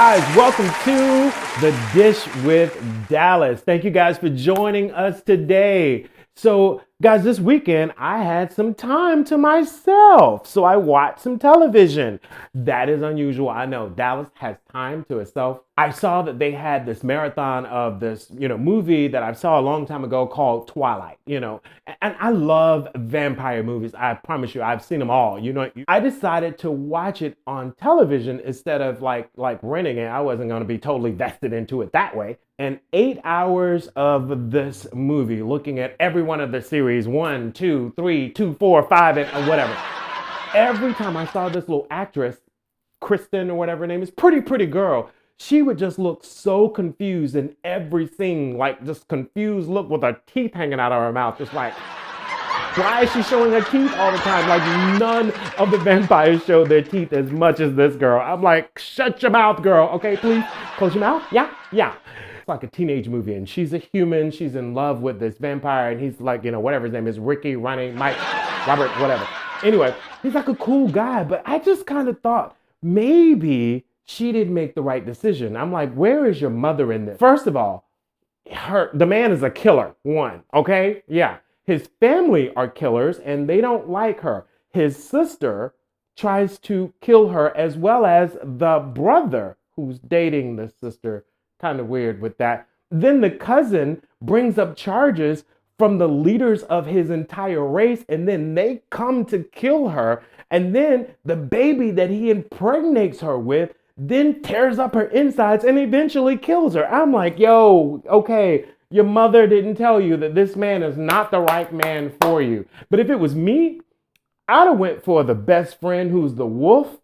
guys, welcome to The Dish with Dallas. Thank you guys for joining us today. So guys, this weekend I had some time to myself, so I watched some television. That is unusual, I know. Dallas has time to itself. I saw that they had this marathon of this, movie that I saw a long time ago called Twilight, and I love vampire movies. I promise you, I've seen them all. I decided to watch it on television instead of like renting it. I wasn't going to be totally vested into it that way. And 8 hours of this movie, looking at every one of the series, 1, 2, 3, 2, 4, 5, and whatever. Every time I saw this little actress, Kristen or whatever her name is, pretty girl, she would just look so confused in every scene, like just confused look with her teeth hanging out of her mouth, just like, why is she showing her teeth all the time? Like none of the vampires show their teeth as much as this girl. I'm like, shut your mouth, girl. Okay, please close your mouth. Yeah. It's like a teenage movie, and she's a human. She's in love with this vampire, and he's like, whatever his name is, Ricky, Ronnie, Mike, Robert, whatever. Anyway, he's like a cool guy, but I just kind of thought maybe she didn't make the right decision. I'm like, where is your mother in this? First of all, the man is a killer, one, okay? Yeah. His family are killers, and they don't like her. His sister tries to kill her, as well as the brother who's dating the sister. Kind of weird with that. Then the cousin brings up charges from the leaders of his entire race, and then they come to kill her. And then the baby that he impregnates her with then tears up her insides and eventually kills her. I'm like, yo, okay, your mother didn't tell you that this man is not the right man for you. But if it was me, I'd have went for the best friend who's the wolf.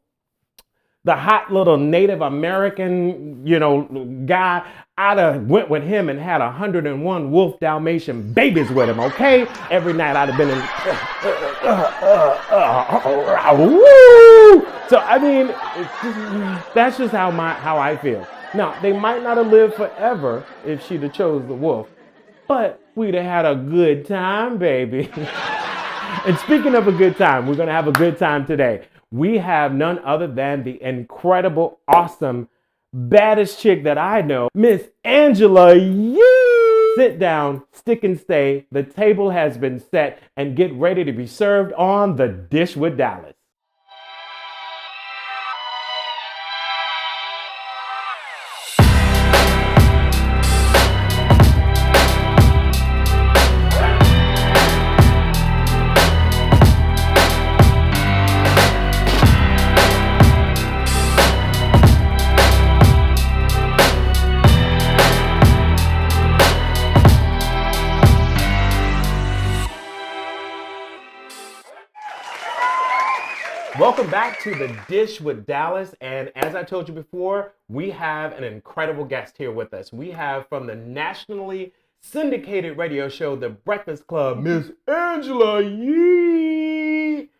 The hot little Native American, guy, I'd have went with him and had 101 wolf Dalmatian babies with him, okay? Every night I'd have been in, So, I mean, that's just how I feel. Now, they might not have lived forever if she'd have chose the wolf, but we'd have had a good time, baby. And speaking of a good time, we're going to have a good time today. We have none other than the incredible, awesome, baddest chick that I know, Miss Angela Yee. Sit down, stick and stay. The table has been set, and get ready to be served on The Dish with Dallas. Welcome back to The Dish with Dallas, and as I told you before, we have an incredible guest here with us. We have from the nationally syndicated radio show, The Breakfast Club, Miss Angela Yee.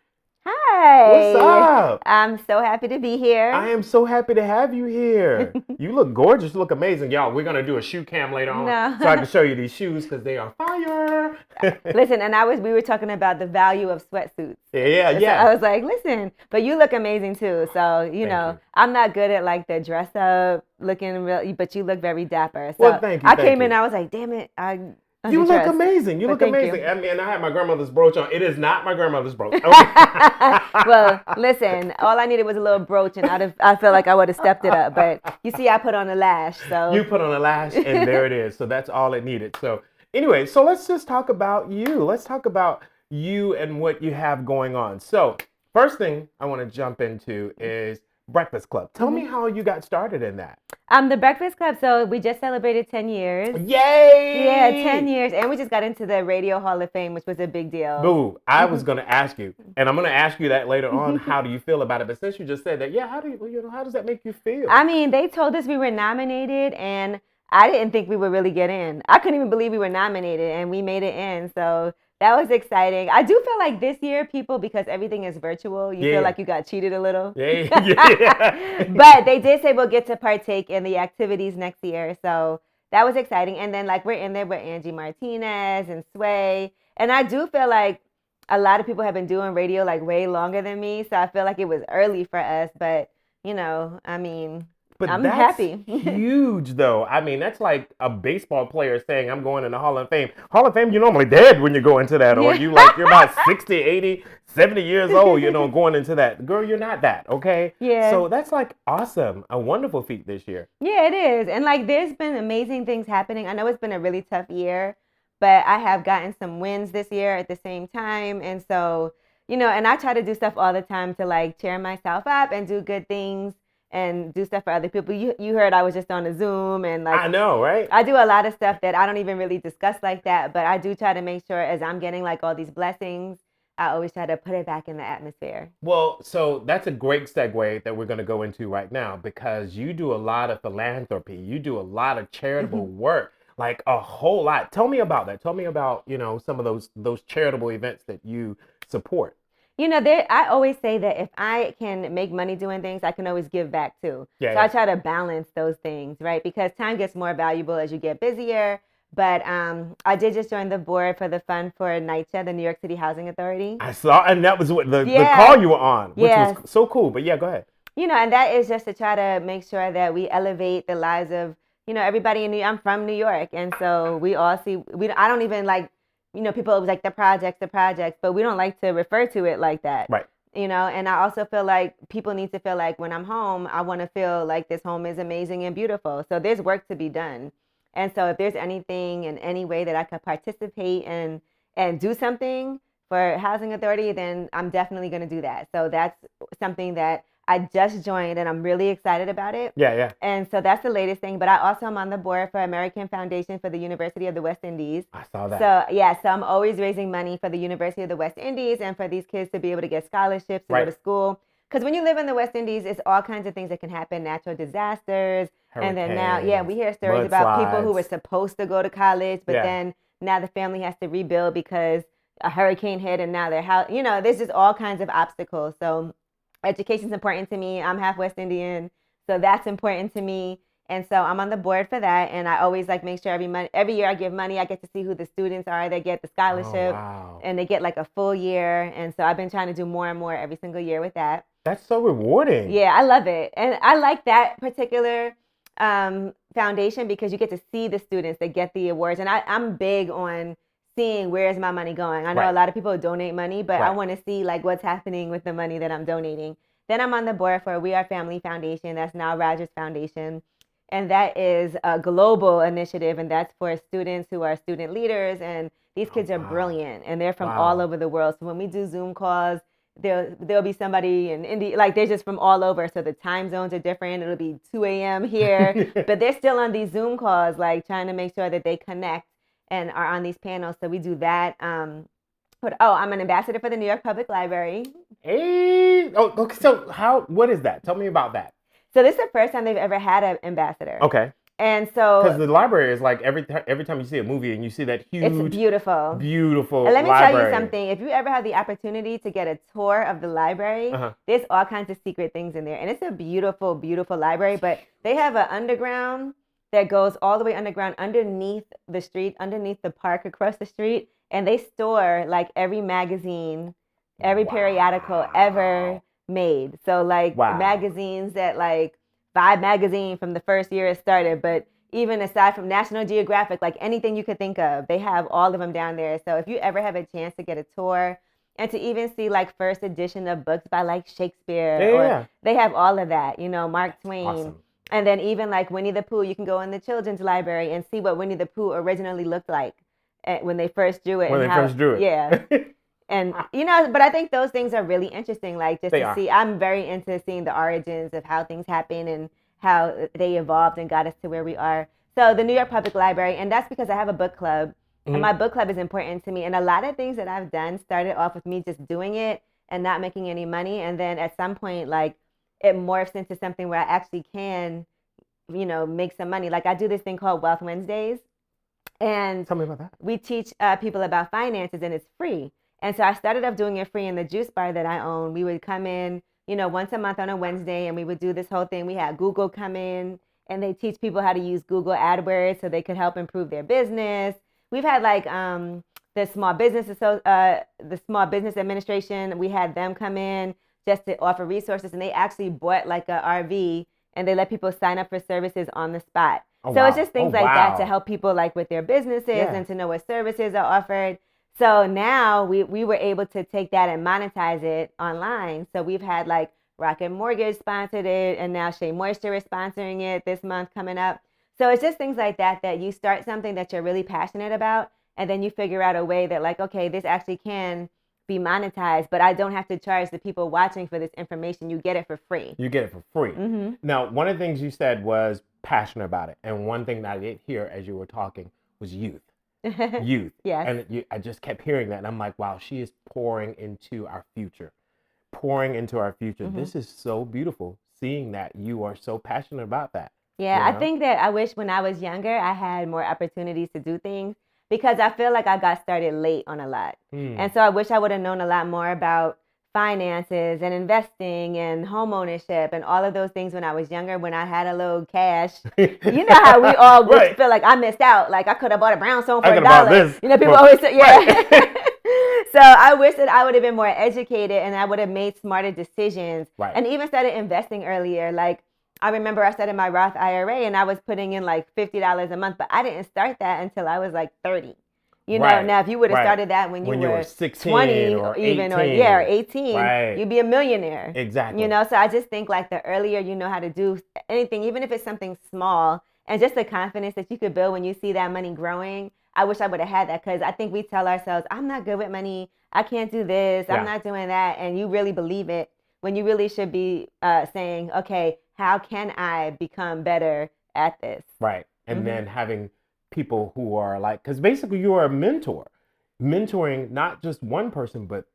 Hi. What's up? I'm so happy to be here. I am so happy to have you here. You look gorgeous, you look amazing. Y'all, we're going to do a shoe cam later on so I can show you these shoes because they are fire. Listen, and we were talking about the value of sweatsuits. Yeah. So I was like, listen, but you look amazing too. So, you. I'm not good at like the dress up looking real, but you look very dapper. So well, thank you. I came in, I was like, damn it. You look amazing. You look amazing. I mean, I have my grandmother's brooch on. It is not my grandmother's brooch. Okay. Well, listen, all I needed was a little brooch, and I feel like I would have stepped it up. But you see, I put on a lash. So you put on a lash, and there it is. So that's all it needed. So anyway, so let's just talk about you. Let's talk about you and what you have going on. So first thing I want to jump into is Breakfast Club. Tell me how you got started in that. The Breakfast Club, so we just celebrated 10 years. Yay! Yeah, 10 years. And we just got into the Radio Hall of Fame, which was a big deal. Boo, I was going to ask you, and I'm going to ask you that later on, how do you feel about it? But since you just said that, how does that make you feel? I mean, they told us we were nominated, and I didn't think we would really get in. I couldn't even believe we were nominated, and we made it in. So that was exciting. I do feel like this year, people, because everything is virtual, you feel like you got cheated a little. Yeah. But they did say we'll get to partake in the activities next year. So that was exciting. And then we're in there with Angie Martinez and Sway. And I do feel like a lot of people have been doing radio way longer than me. So I feel like it was early for us. But, I mean, But I'm that's happy. huge, though. I mean, that's like a baseball player saying, I'm going in the Hall of Fame. Hall of Fame, you're normally dead when you go into that. Or Yeah. you're about 60, 80, 70 years old, going into that. Girl, you're not that, okay? Yeah. So that's like awesome. A wonderful feat this year. Yeah, it is. And like there's been amazing things happening. I know it's been a really tough year, but I have gotten some wins this year at the same time. And so, and I try to do stuff all the time to like cheer myself up and do good things and do stuff for other people. You heard I was just on a Zoom and like I know, right? I do a lot of stuff that I don't even really discuss like that, but I do try to make sure as I'm getting like all these blessings, I always try to put it back in the atmosphere. Well, so that's a great segue that we're going to go into right now because you do a lot of philanthropy. You do a lot of charitable work, like a whole lot. Tell me about that. Tell me about, some of those charitable events that you support. I always say that if I can make money doing things, I can always give back too. Yeah, so I try to balance those things, right? Because time gets more valuable as you get busier. But I did just join the board for the fund for NYCHA, the New York City Housing Authority. I saw, and that was what the call you were on, which was so cool. But yeah, go ahead. And that is just to try to make sure that we elevate the lives of, everybody in New York. I'm from New York. And so we all see, I don't even like, people always like the projects, but we don't like to refer to it like that. Right. And I also feel like people need to feel like when I'm home, I want to feel like this home is amazing and beautiful. So there's work to be done. And so if there's anything in any way that I could participate and do something for Housing Authority, then I'm definitely going to do that. So that's something that I just joined and I'm really excited about it. Yeah. And so that's the latest thing. But I also am on the board for American Foundation for the University of the West Indies. I saw that. So I'm always raising money for the University of the West Indies and for these kids to be able to get scholarships to go to school. Because when you live in the West Indies, it's all kinds of things that can happen, natural disasters. Hurricanes, and then now, we hear stories about people who were supposed to go to college, but then now the family has to rebuild because a hurricane hit and now their house, there's just all kinds of obstacles. So education's important to me. I'm half West Indian, so that's important to me. And so I'm on the board for that. And I always like make sure every year I give money, I get to see who the students are that get the scholarship. And they get like a full year. And so I've been trying to do more and more every single year with that. That's so rewarding. Yeah, I love it. And I like that particular foundation because you get to see the students that get the awards. And I'm big on seeing where's my money going. I know a lot of people donate money, but I want to see like what's happening with the money that I'm donating. Then I'm on the board for We Are Family Foundation. That's now Rogers Foundation. And that is a global initiative. And that's for students who are student leaders. And these kids are brilliant and they're from all over the world. So when we do Zoom calls, there'll be somebody in India, like they're just from all over. So the time zones are different. It'll be 2 a.m. here, but they're still on these Zoom calls, like trying to make sure that they connect and are on these panels. So we do that. I'm an ambassador for the New York Public Library. Hey, okay. So what is that? Tell me about that. So this is the first time they've ever had an ambassador. Okay. And so, because the library is like every time you see a movie and you see that huge, it's beautiful, beautiful. And let me library. tell you something. If you ever have the opportunity to get a tour of the library, there's all kinds of secret things in there, and it's a beautiful, beautiful library. But they have an underground that goes all the way underground underneath the street, underneath the park across the street, and they store like every magazine, every periodical ever made. So like magazines that like Vibe magazine from the first year it started, but even aside from National Geographic, like anything you could think of, they have all of them down there. So if you ever have a chance to get a tour and to even see like first edition of books by like Shakespeare, they have all of that, Mark Twain. Awesome. And then even like Winnie the Pooh, you can go in the children's library and see what Winnie the Pooh originally looked like when they first drew it. Yeah. And, but I think those things are really interesting, like just to see. I'm very into seeing the origins of how things happen and how they evolved and got us to where we are. So the New York Public Library, and that's because I have a book club, and my book club is important to me. And a lot of things that I've done started off with me just doing it and not making any money. And then at some point, like it morphs into something where I actually can, make some money. Like I do this thing called Wealth Wednesdays. And tell me about that. We teach people about finances and it's free. And so I started off doing it free in the juice bar that I own. We would come in, once a month on a Wednesday, and we would do this whole thing. We had Google come in, and they teach people how to use Google AdWords so they could help improve their business. We've had like the Small Business Administration. We had them come in just to offer resources, and they actually bought like a RV and they let people sign up for services on the spot. Oh, So wow. it's just things Oh, like that to wow. help people like with their businesses Yeah. and to know what services are offered. So now we were able to take that and monetize it online. So we've had like Rocket Mortgage sponsored it, and now Shea Moisture is sponsoring it this month coming up. So it's just things like that you start something that you're really passionate about, and then you figure out a way that like, okay, this actually can be monetized, but I don't have to charge the people watching for this information. You get it for free. You get it for free. Mm-hmm. Now, one of the things you said was passionate about it. And one thing that I did hear as you were talking was youth. Youth. Yes. And I just kept hearing that. And I'm like, wow, she is pouring into our future. Pouring into our future. Mm-hmm. This is so beautiful seeing that you are so passionate about that. Yeah, you know? I think that I wish when I was younger, I had more opportunities to do things because I feel like I got started late on a lot. And so I wish I would have known a lot more about finances and investing and home ownership and all of those things when I was younger, when I had a little cash. You know how we all Right. feel like I missed out. Like I could have bought a brownstone for I $1. could have bought this. You know, people for- always say, yeah. Right. So I wish that I would have been more educated and I would have made smarter decisions. Right. And even started investing earlier. Like I remember I started my Roth IRA and I was putting in like $50 a month, but I didn't start that until I was like 30. You know, Right. now if you would have Right. started that when you were 16 20 or even 18. or 18, Right. you'd be a millionaire. Exactly. You know, so I just think like the earlier you know how to do anything, even if it's something small, and just the confidence that you could build when you see that money growing. I wish I would have had that because I think we tell ourselves, I'm not good with money. I can't do this. Yeah. I'm not doing that. And you really believe it when you really should be saying, okay, how can I become better at this? Right. And then having people who are like, because basically you are a mentor, mentoring not just one person, but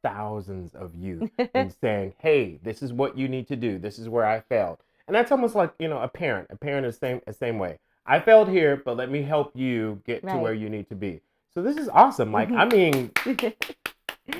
thousands of youth and saying, hey, this is what you need to do. This is where I failed. And that's almost like, you know, a parent. A parent is the same way. I failed here, but let me help you get to where you need to be. So this is awesome. Like, I mean,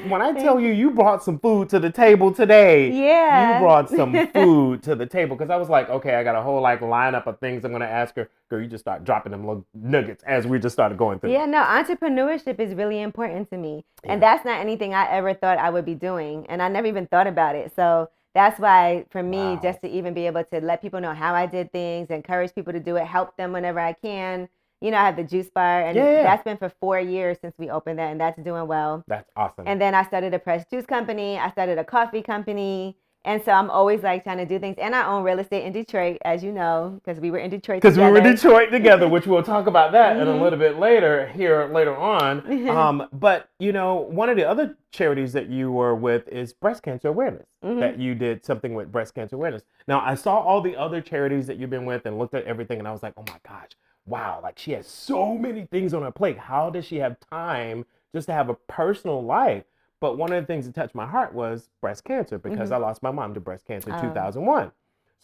when I tell you brought some food to the table today, you brought some food to the table. Because I was like, okay, I got a whole like lineup of things I'm going to ask her. Girl, you just start dropping them little nuggets as we just started going through. Yeah, no, entrepreneurship is really important to me. And that's not anything I ever thought I would be doing. And I never even thought about it. So that's why for me, just to even be able to let people know how I did things, encourage people to do it, help them whenever I can. You know, I have the juice bar, and that's been for 4 years since we opened that, and that's doing well. That's awesome. And then I started a pressed juice company. I started a coffee company. And so I'm always like trying to do things. And I own real estate in Detroit, as you know, because we were in Detroit together. Because we were in Detroit together, which we'll talk about that in a little bit later on. But, you know, one of the other charities that you were with is breast cancer awareness, that you did something with breast cancer awareness. Now, I saw all the other charities that you've been with and looked at everything, and I was like, oh, my gosh, wow, like she has so many things on her plate. How does she have time just to have a personal life? But one of the things that touched my heart was breast cancer because I lost my mom to breast cancer in 2001.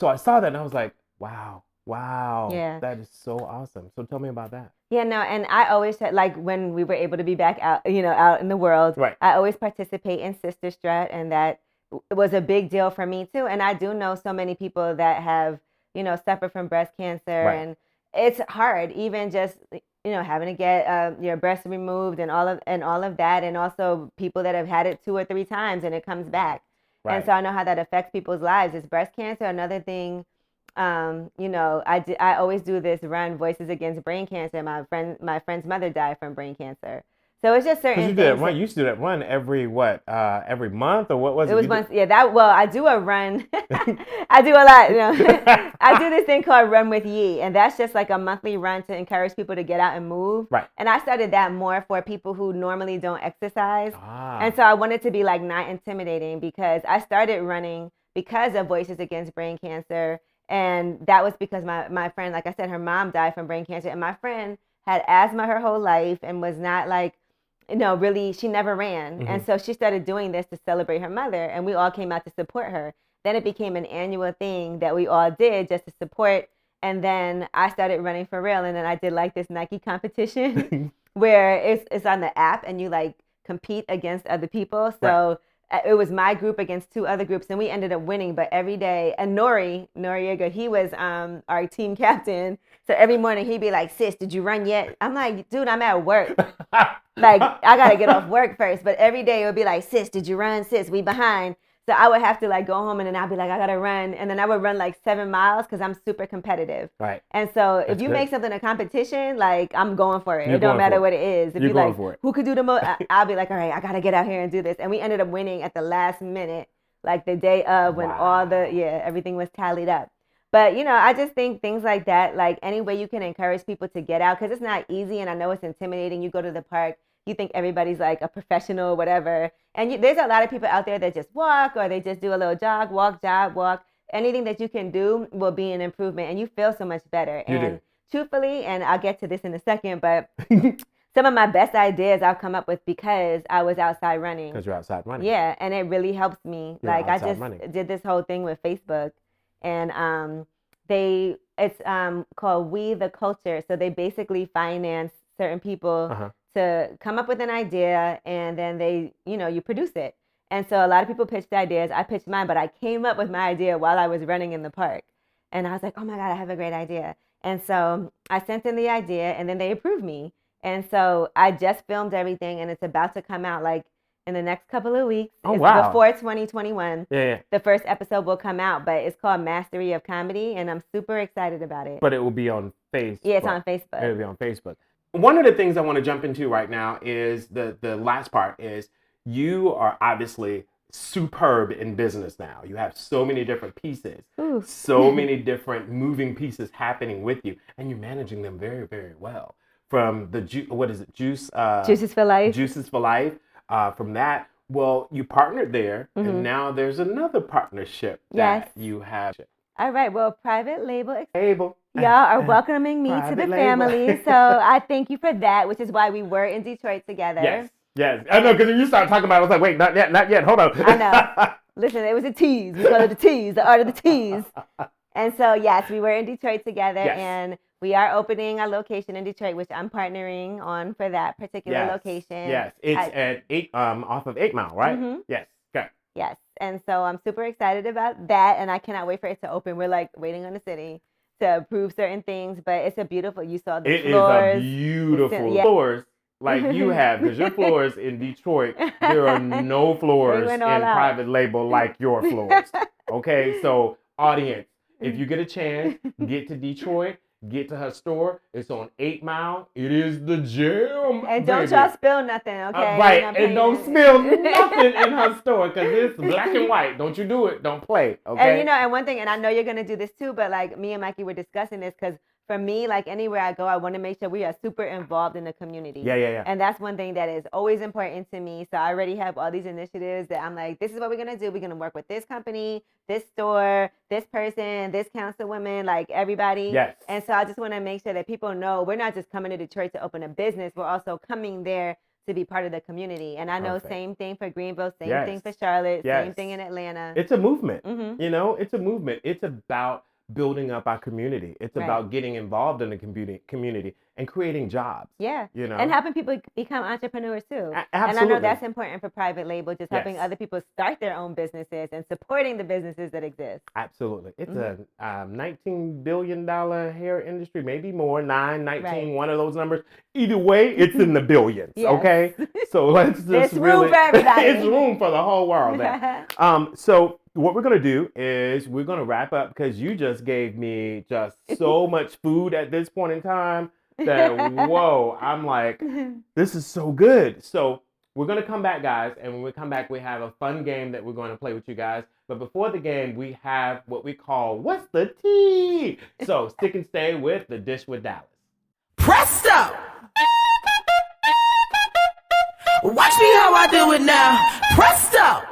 So I saw that and I was like, wow, that is so awesome. So tell me about that. Yeah, no, and I always said, like when we were able to be back out, you know, out in the world, I always participate in Sister Strut, and that was a big deal for me too. And I do know so many people that have, you know, suffered from breast cancer, and it's hard, even just, you know, having to get your breast removed and all of that, and also people that have had it 2 or 3 times and it comes back. And so I know how that affects people's lives. It's breast cancer. Another thing, you know, I always do this run, Voices Against Brain Cancer. My friend's mother died from brain cancer. So it's just certain things. You used to do that run every month, or what was it? It was once, I do a run. I do a lot, you know. I do this thing called Run With Ye, and that's just like a monthly run to encourage people to get out and move. Right. And I started that more for people who normally don't exercise. And so I wanted to be like not intimidating, because I started running because of Voices Against Brain Cancer. And that was because my friend, like I said, her mom died from brain cancer, and my friend had asthma her whole life and was not like, you know, really, she never ran. And so she started doing this to celebrate her mother, and we all came out to support her. Then it became an annual thing that we all did just to support. And then I started running for real. And then I did like this Nike competition where it's on the app and you like compete against other people. So it was my group against 2 other groups, and we ended up winning. But every day, and Noriega, he was our team captain. So every morning he'd be like, sis, did you run yet? I'm like, dude, I'm at work. Like, I got to get off work first. But every day it would be like, sis, did you run? Sis, we behind. So I would have to like go home and then I'd be like, I gotta run. And then I would run like 7 miles because I'm super competitive. Right. And so if That's you good. make something a competition, like I'm going for it. You're It don't going matter for what it is. If You're you going like, for it. who could do the most, I'll be like, all right, I gotta get out here and do this. And we ended up winning at the last minute, like the day of when everything was tallied up. But, you know, I just think things like that, like any way you can encourage people to get out, because it's not easy and I know it's intimidating. You go to the park, you think everybody's like a professional or whatever. And there's a lot of people out there that just walk or they just do a little jog, walk. Anything that you can do will be an improvement and you feel so much better. You and do. Truthfully, and I'll get to this in a second, but some of my best ideas I've come up with because I was outside running. Because you're outside running. Yeah, and it really helps me. You're like I outside just running. did this whole thing with Facebook, and it's called We the Culture. So they basically finance certain people to come up with an idea, and then you produce it. And so a lot of people pitched ideas. I pitched mine, but I came up with my idea while I was running in the park, and I was like, oh my God, I have a great idea. And so I sent in the idea, and then they approved me. And so I just filmed everything, and it's about to come out like in the next couple of weeks. Oh, it's wow. Before 2021. Yeah. The first episode will come out, but it's called Mastery of Comedy, and I'm super excited about it. But it will be on Facebook. Yeah, it's on Facebook. It'll be on Facebook. One of the things I want to jump into right now is the last part is you are obviously superb in business now. You have so many different pieces, so many different moving pieces happening with you, and you're managing them very, very well. From the Juices for Life. Juices for Life. From that, well, you partnered there, and now there's another partnership that you have. All right. Well, private label. Y'all are welcoming me to the family, so I thank you for that, which is why we were in Detroit together. Yes. I know, because when you started talking about it, I was like, wait, not yet. Hold on. I know. Listen, it was a tease. We call it the tease, the art of the tease. And so, yes, we were in Detroit together, and we are opening a location in Detroit, which I'm partnering on for that particular location. Yes, it's at 8 off of 8 Mile, right? Mm-hmm. Yes. Okay. Yes, and so I'm super excited about that, and I cannot wait for it to open. We're like waiting on the city to approve certain things, but it's a beautiful. You saw the floors. It is a beautiful floors. Like you have, because your floors in Detroit, there are no floors in private label like your floors. Okay, so audience, if you get a chance, get to Detroit, get to her store. It's on 8 Mile. It is the gem. And don't y'all spill nothing, okay? Right, and don't spill nothing in her store because it's black and white. Don't you do it. Don't play, okay? And and one thing, and I know you're going to do this too, but like me and Mikey were discussing this because for me, like anywhere I go, I want to make sure we are super involved in the community. Yeah. And that's one thing that is always important to me. So I already have all these initiatives that I'm like, this is what we're going to do. We're going to work with this company, this store, this person, this councilwoman, like everybody. Yes. And so I just want to make sure that people know we're not just coming to Detroit to open a business. We're also coming there to be part of the community. And I know same thing for Greenville, same thing for Charlotte, same thing in Atlanta. It's a movement. Mm-hmm. It's a movement. It's about building up our community. It's about getting involved in the community and creating jobs. Yeah. And helping people become entrepreneurs too. Absolutely. And I know that's important for private label, just helping other people start their own businesses and supporting the businesses that exist. Absolutely. It's a $19 billion hair industry, maybe more, 19, one of those numbers. Either way, it's in the billions, okay? So let's just There's room for everybody. It's room for the whole world there. So what we're going to do is we're going to wrap up because you just gave me just so much food at this point in time that, whoa, I'm like, this is so good. So we're going to come back, guys. And when we come back, we have a fun game that we're going to play with you guys. But before the game, we have what we call What's the Tea? So stick and stay with The Dish with Dallas. Presto! Watch me how I do it now. Presto!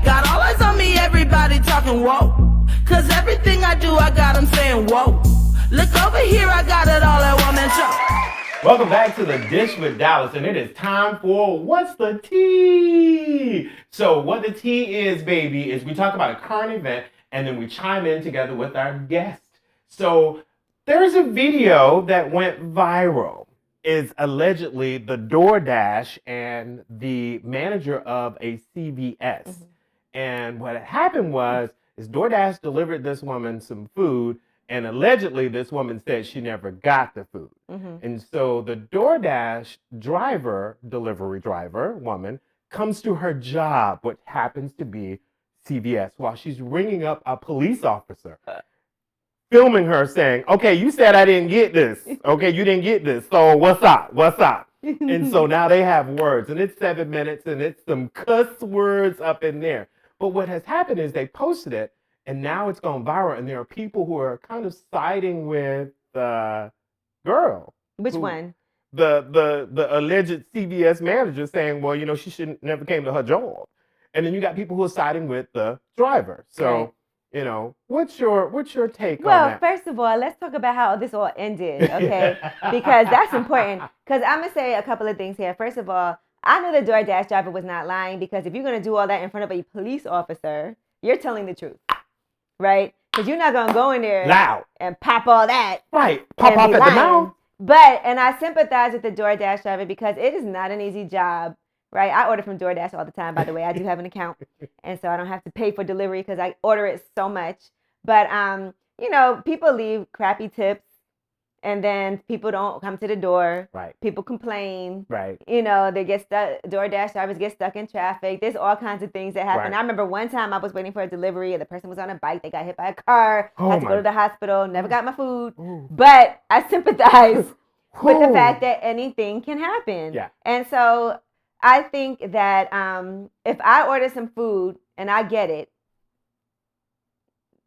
Got all eyes on me, everybody talking whoa. Cause everything I do, I got them saying whoa. Look over here, I got it all at one man show. Welcome back to The Dish with Dallas, and it is time for What's the Tea? So what the tea is, baby, is we talk about a current event, and then we chime in together with our guest. So there's a video that went viral. is allegedly the DoorDash and the manager of a CVS. And what had happened is DoorDash delivered this woman some food, and allegedly this woman said she never got the food. And so the DoorDash driver, delivery driver, woman, comes to her job, which happens to be CVS, while she's ringing up a police officer, filming her saying, okay, you said I didn't get this. Okay, you didn't get this. So what's up? What's up? And so now they have words, and it's 7 minutes, and it's some cuss words up in there. But what has happened is they posted it, and now it's gone viral, and there are people who are kind of siding with the girl. Which one? The alleged CVS manager saying, well, you know, she shouldn't never came to her job. And then you got people who are siding with the driver. So, right. You know, what's your take on that? Well, first of all, let's talk about how this all ended, okay? Because that's important. Because I'm going to say a couple of things here. First of all, I know the DoorDash driver was not lying, because if you're going to do all that in front of a police officer, you're telling the truth, right? Because you're not going to go in there loud and pop all that. Right. Pop off at the mouth. And I sympathize with the DoorDash driver, because it is not an easy job, right? I order from DoorDash all the time, by the way. I do have an account, and so I don't have to pay for delivery because I order it so much. But, you know, people leave crappy tips, and then people don't come to the door. Right. People complain. Right. You know, they get stuck. DoorDash drivers get stuck in traffic. There's all kinds of things that happen. Right. I remember one time I was waiting for a delivery, and the person was on a bike. They got hit by a car. Had to go to the hospital. Never got my food. Ooh. But I sympathize with the fact that anything can happen. Yeah. And so I think that if I order some food and I get it,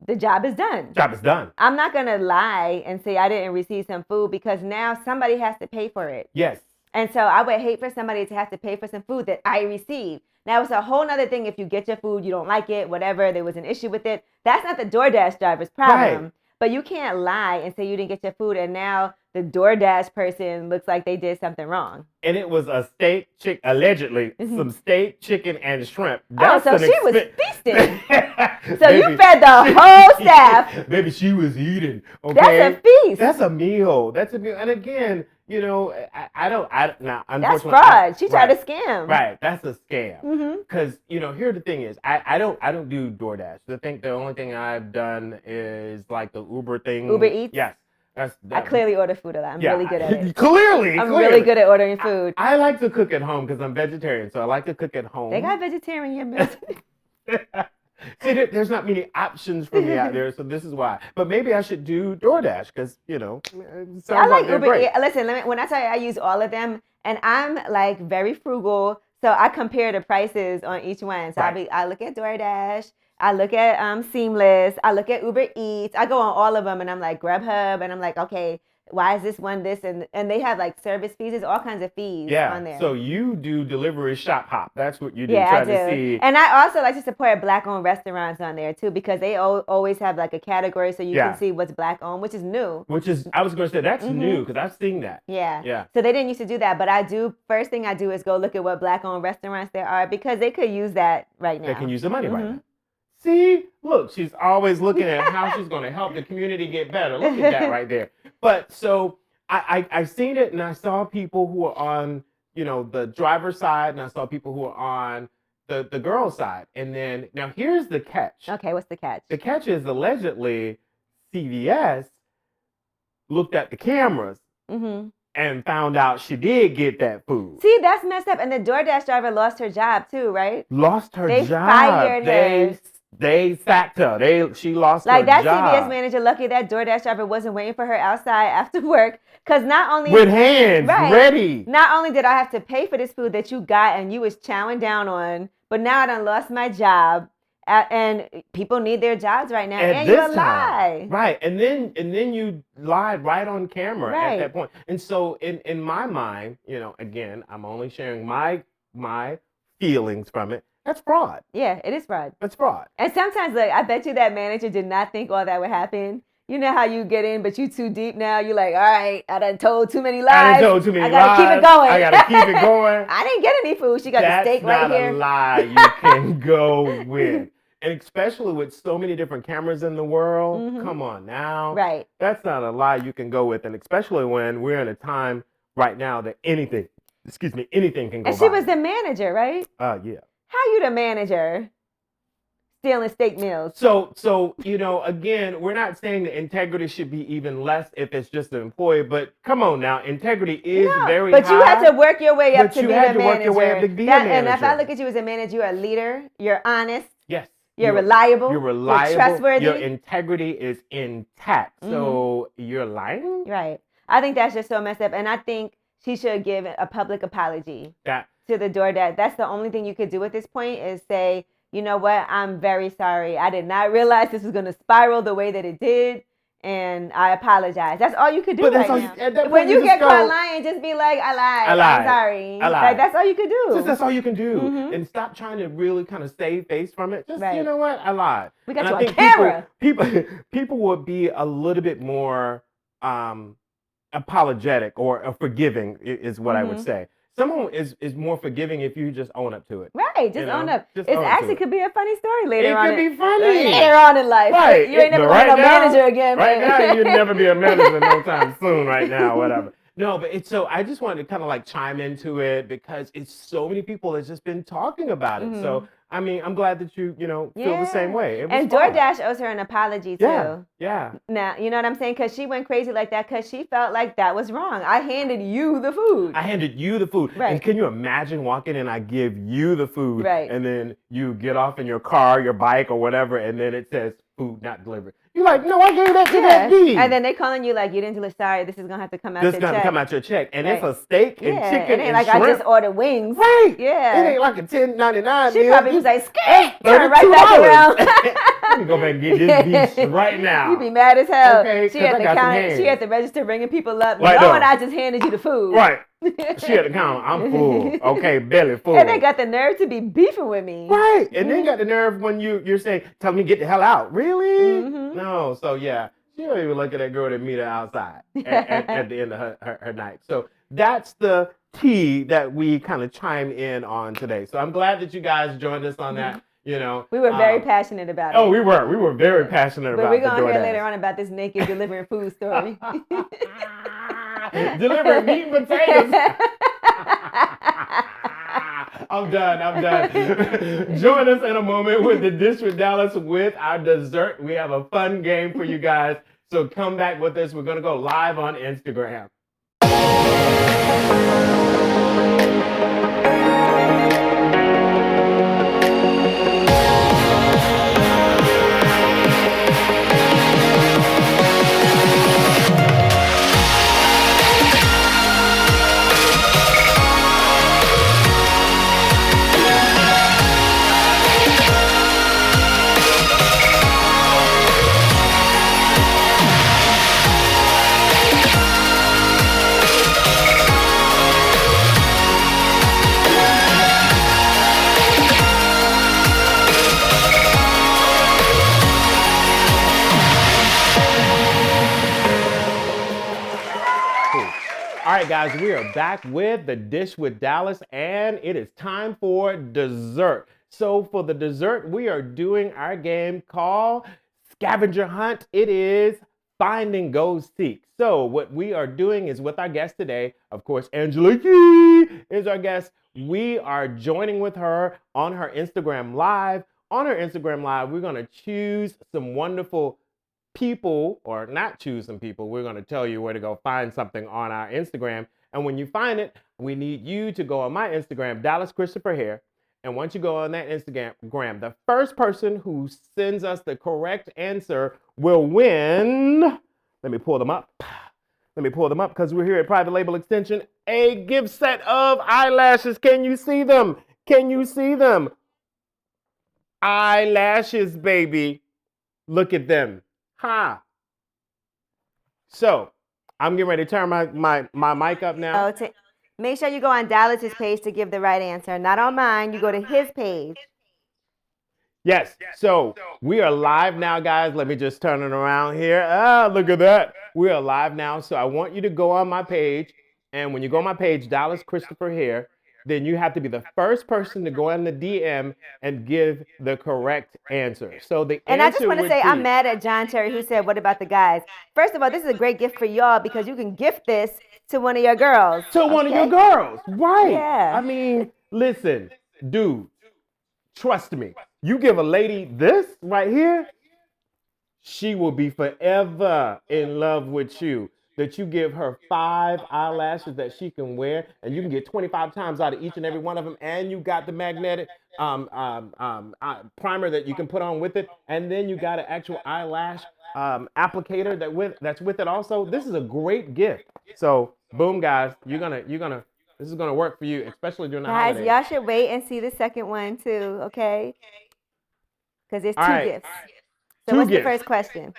the job is done. Job is done. I'm not going to lie and say I didn't receive some food, because now somebody has to pay for it. Yes. And so I would hate for somebody to have to pay for some food that I received. Now, it's a whole nother thing if you get your food, you don't like it, whatever, there was an issue with it. That's not the DoorDash driver's problem. Right. But you can't lie and say you didn't get your food, and now the DoorDash person looks like they did something wrong. And it was a steak, allegedly, some steak, chicken, and shrimp. That's so she was feasting. So you fed the whole staff. Maybe she was eating. Okay? That's a feast. That's a meal. And again, you know, now, that's fraud. She tried to scam. Right. That's a scam. Because, you know, here the thing is, I don't do DoorDash. The only thing I've done is like the Uber thing. Uber Eats? Yes. I clearly order food a lot. I'm really good at it. Clearly. I'm really good at ordering food. I like to cook at home because I'm vegetarian, so I like to cook at home. They got vegetarian meals. See, there's not many options for me out there, so this is why. But maybe I should do DoorDash because, you know, it sounds I like Uber. Great. Listen, when I tell you I use all of them, and I'm like very frugal, so I compare the prices on each one. So right. I look at DoorDash, I look at Seamless, I look at Uber Eats, I go on all of them, and I'm like Grubhub, and I'm like, okay, why is this one this? And they have like service fees. There's all kinds of fees on there. So you do delivery shop hop. That's what you do. Yeah, Try I do. To see. And I also like to support Black-owned restaurants on there too, because they always have like a category so you can see what's Black-owned, which is new. I was going to say that's new because I've seen that. Yeah. Yeah. So they didn't used to do that, but first thing I do is go look at what Black-owned restaurants there are, because they could use that right now. They can use the money right now. See, look, she's always looking at how she's going to help the community get better. Look at that right there. But so I seen it, and I saw people who are on, you know, the driver's side, and I saw people who are on the girl's side. And then now here's the catch. Okay, what's the catch? The catch is allegedly CVS looked at the cameras and found out she did get that food. See, that's messed up. And the DoorDash driver lost her job too, right? Lost her job. They fired her. They sacked her. She lost her job. Like that CVS manager, lucky that DoorDash driver wasn't waiting for her outside after work. Because not only... with hands ready. Not only did I have to pay for this food that you got and you was chowing down on, but now I done lost my job. And people need their jobs right now. And you lie. Right. And then you lied right on camera at that point. And so in my mind, you know, again, I'm only sharing my feelings from it. That's fraud. Yeah, it is fraud. That's fraud. And sometimes, like, I bet you that manager did not think all that would happen. You know how you get in, but you too deep now. You're like, all right, I done told too many lies. I gotta keep it going. I gotta keep it going. I didn't get any food. She got the steak right here. That's not a lie you can go with. And especially with so many different cameras in the world, come on now. Right. That's not a lie you can go with. And especially when we're in a time right now that anything can go And she viral. was the manager, right? Yeah. How you the manager stealing steak meals? So again, we're not saying that integrity should be even less if it's just an employee, but come on now, integrity is very high. But you had to work your way up to be the manager. Work your way up to be a manager. And if I look at you as a manager, you're a leader, you're honest. Yes. You're reliable. You're reliable. You're trustworthy. Your integrity is intact. So you're lying? Right. I think that's just so messed up. And I think she should give a public apology to the DoorDash. That's the only thing you could do at this point is say, you know what? I'm very sorry. I did not realize this was going to spiral the way that it did. And I apologize. That's all you could do right now. When you get caught lying, just be like, I lied. I'm sorry. I lied. Like, that's all you could do. That's all you can do. And stop trying to really kind of save face from it. Just, you know what? I lied. We got you on camera. People would be a little bit more apologetic or forgiving is what I would say. Someone is more forgiving if you just own up to it. Right, just own up. It actually could be a funny story later on. It could be funny. Later on in life. Right. You ain't never going to be a manager again. Right now, you'd never be a manager no time soon right now, whatever. No, but it's so I just wanted to kind of like chime into it because it's so many people that's just been talking about it. So, I mean, I'm glad that you feel the same way. And DoorDash owes her an apology too. Yeah. Now, you know what I'm saying? Because she went crazy like that because she felt like that was wrong. I handed you the food. Right. And can you imagine walking in, I give you the food. Right. And then you get off in your car, your bike or whatever, and then it says food not delivered. You're like, no, I gave that to that B. And then they calling you like, you didn't deliver. Sorry, this is going to have to come out your check. This is going to come out your check. And it's a steak and chicken it ain't and like shrimp. I just ordered wings. Right. Yeah. It ain't like a $10.99. She probably was like, skate. Turn right back around. Let me go back and get this beef right now. You be mad as hell. Okay, she at the counter. She at the register ringing people up. Right, knowing I just handed you the food. Right. She at the counter. I'm full. Okay, belly full. And they got the nerve to be beefing with me. Right. And then got the nerve when you're saying, tell me to get the hell out. Really? No. So yeah. She don't even look at that girl that meet her outside at the end of her night. So that's the tea that we kind of chime in on today. So I'm glad that you guys joined us on that. We were very passionate about it. Oh, we were very passionate about it. But we're going to hear later on about this naked delivering food story. Delivering meat and potatoes. I'm done. Join us in a moment with the Dish with Dallas with our dessert. We have a fun game for you guys. So come back with us. We're going to go live on Instagram. All right, guys, we are back with the Dish with Dallas, and it is time for dessert. So for the dessert, we are doing our game called Scavenger Hunt. It is Find and Go Seek. So what we are doing is with our guest today, of course, Angela Yee is our guest. We are joining with her on her Instagram Live. On her Instagram Live, we're going to choose some wonderful people, or not choose some people. We're going to tell you where to go find something on our Instagram. And when you find it, we need you to go on my Instagram, Dallas Christopher Hair. And once you go on that Instagram, the first person who sends us the correct answer will win. Let me pull them up. Because we're here at Private Label Extension. A gift set of eyelashes. Can you see them? Eyelashes, baby. Look at them. So, I'm getting ready to turn my mic up now. Make sure you go on Dallas's page to give the right answer. Not on mine. You go to his page. Yes. So, we are live now, guys. Let me just turn it around here. Look at that. We are live now. So, I want you to go on my page. And when you go on my page, Dallas Christopher Hair, then you have to be the first person to go in the DM and give the correct answer. So and I just want to say, I'm mad at John Terry who said, what about the guys? First of all, this is a great gift for y'all because you can gift this to one of your girls. To one of your girls. Right. Yeah. I mean, listen, dude, trust me. You give a lady this right here, she will be forever in love with you. That you give her 5 eyelashes that she can wear, and you can get 25 times out of each and every one of them, and you got the magnetic primer that you can put on with it, and then you got an actual eyelash applicator that's with it also. This is a great gift. So, boom, guys, you're gonna. This is gonna work for you, especially during the holidays. Y'all should wait and see the second one too, okay? Because there's two gifts. So what's the first question?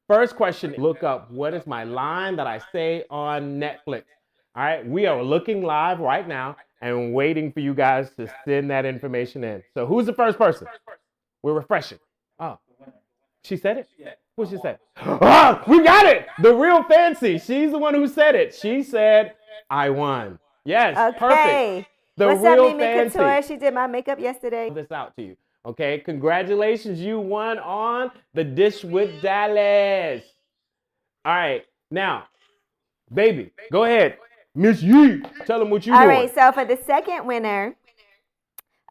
First question, look up what is my line that I say on Netflix. All right, we are looking live right now and waiting for you guys to send that information in. So who's the first person? We're refreshing. Oh, she said it? Yeah. What she said? Oh, we got it! The real fancy. She's the one who said it. She said, I won. Yes, okay. Perfect. The What's real up, Mimi fancy. Couture? She did my makeup yesterday. This out to you. Okay, congratulations, you won on the Dish with Dallas. All right, now, baby, go ahead. Miss Yee, tell them what you're doing. All right, so for the second winner,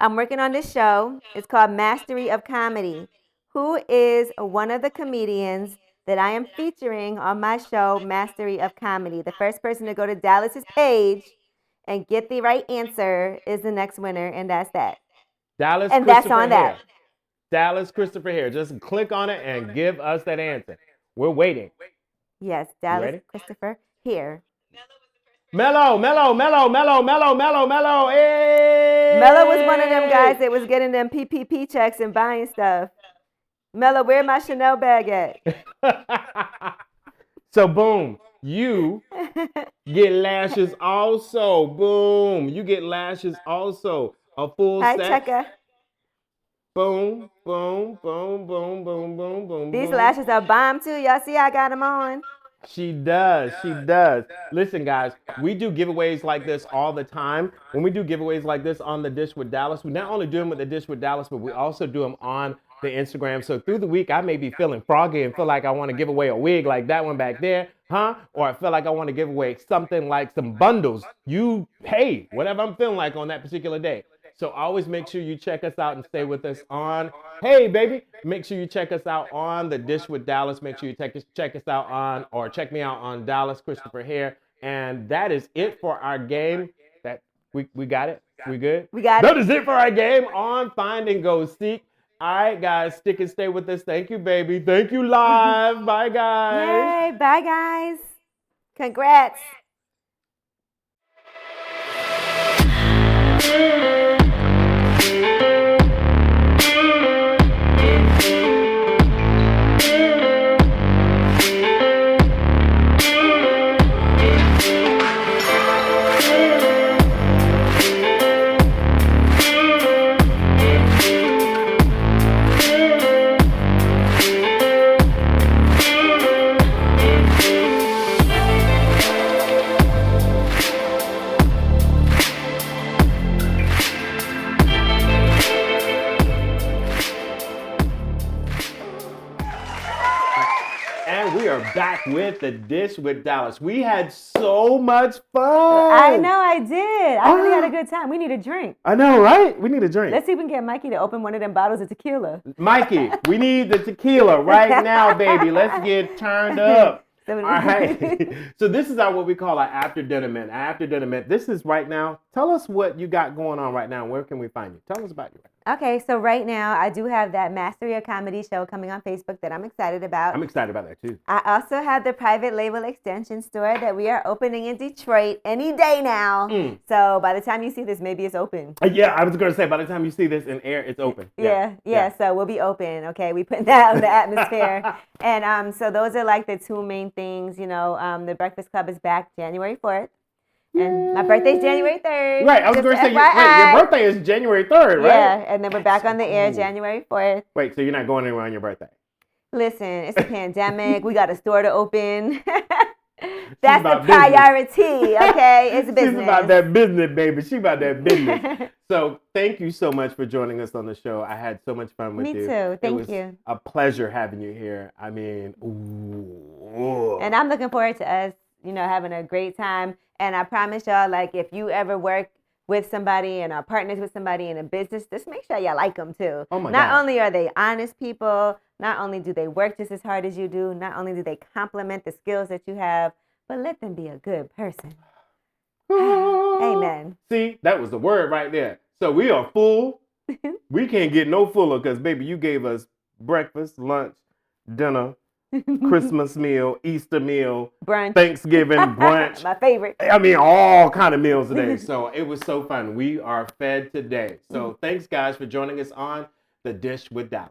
I'm working on this show. It's called Mastery of Comedy. Who is one of the comedians that I am featuring on my show, Mastery of Comedy? The first person to go to Dallas's page and get the right answer is the next winner, and that's that. Dallas and Christopher that's on Hare. that. Dallas Christopher Hare. Just click on it and give us that answer. We're waiting. Yes, Dallas Christopher Hare. Mello. Hey! Mello was one of them guys that was getting them PPP checks and buying stuff. Mello, where my Chanel bag at? So boom, you get lashes also. Boom, you get lashes also. A full set. Hi, Checka. Boom. These lashes are bomb too. Y'all see I got them on? She does. Listen, guys, we do giveaways like this all the time. When we do giveaways like this on the Dish with Dallas, we not only do them with the Dish with Dallas, but we also do them on the Instagram. So through the week, I may be feeling froggy and feel like I want to give away a wig like that one back there, huh? Or I feel like I want to give away something like some bundles. You pay whatever I'm feeling like on that particular day. So always make sure you check us out and stay with us on, hey, baby, make sure you check us out on the Dish with Dallas. Make sure you check us out on, or check me out on Dallas Christopher Hare. And that is it for our game. That we got it? We good? We got it. That is it for our game on Find and Go Seek. All right, guys, stick and stay with us. Thank you, baby. Thank you, live. Bye, guys. Yay, bye, guys. Congrats. Back with the Dish with Dallas. We had so much fun. I know I did. I really had a good time. We need a drink. I know, right? We need a drink. Let's see if we can get Mikey to open one of them bottles of tequila. Mikey, we need the tequila right now, baby. Let's get turned up. All right. So this is what we call our after dinner mint. This is right now. Tell us what you got going on right now. Where can we find you? Tell us about you. Okay, so right now I do have that Mastery of Comedy show coming on Facebook that I'm excited about. I'm excited about that too. I also have the private label extension store that we are opening in Detroit any day now. So by the time you see this, maybe it's open. Yeah, I was going to say by the time you see this in air, it's open. Yeah. So we'll be open. Okay, we put that out in the atmosphere. And so those are like the two main things. You know, the Breakfast Club is back January 4th. And my birthday's January 3rd. Right, I was going to say, your birthday is January 3rd, right? Yeah, and then we're back on the air January 4th. Wait, so you're not going anywhere on your birthday? Listen, it's a pandemic. We got a store to open. That's the priority, okay? It's business. She's about that business, baby. She's about that business. So thank you so much for joining us on the show. I had so much fun with you. Me too. Thank you. It was a pleasure having you here. I mean, ooh. And I'm looking forward to us, having a great time. And I promise y'all, like, if you ever work with somebody and are partners with somebody in a business, just make sure you like them too. Oh my Not God. only are they honest people, not only do they work just as hard as you do, not only do they complement the skills that you have, but let them be a good person. Amen. See, that was the word right there. So we are full. We can't get no fuller because, baby, you gave us breakfast, lunch, dinner, Christmas meal, Easter meal, Brunch. Thanksgiving, brunch. My favorite. I mean, all kind of meals today. So it was so fun. We are fed today. So thanks, guys, for joining us on The Dish with Dallas.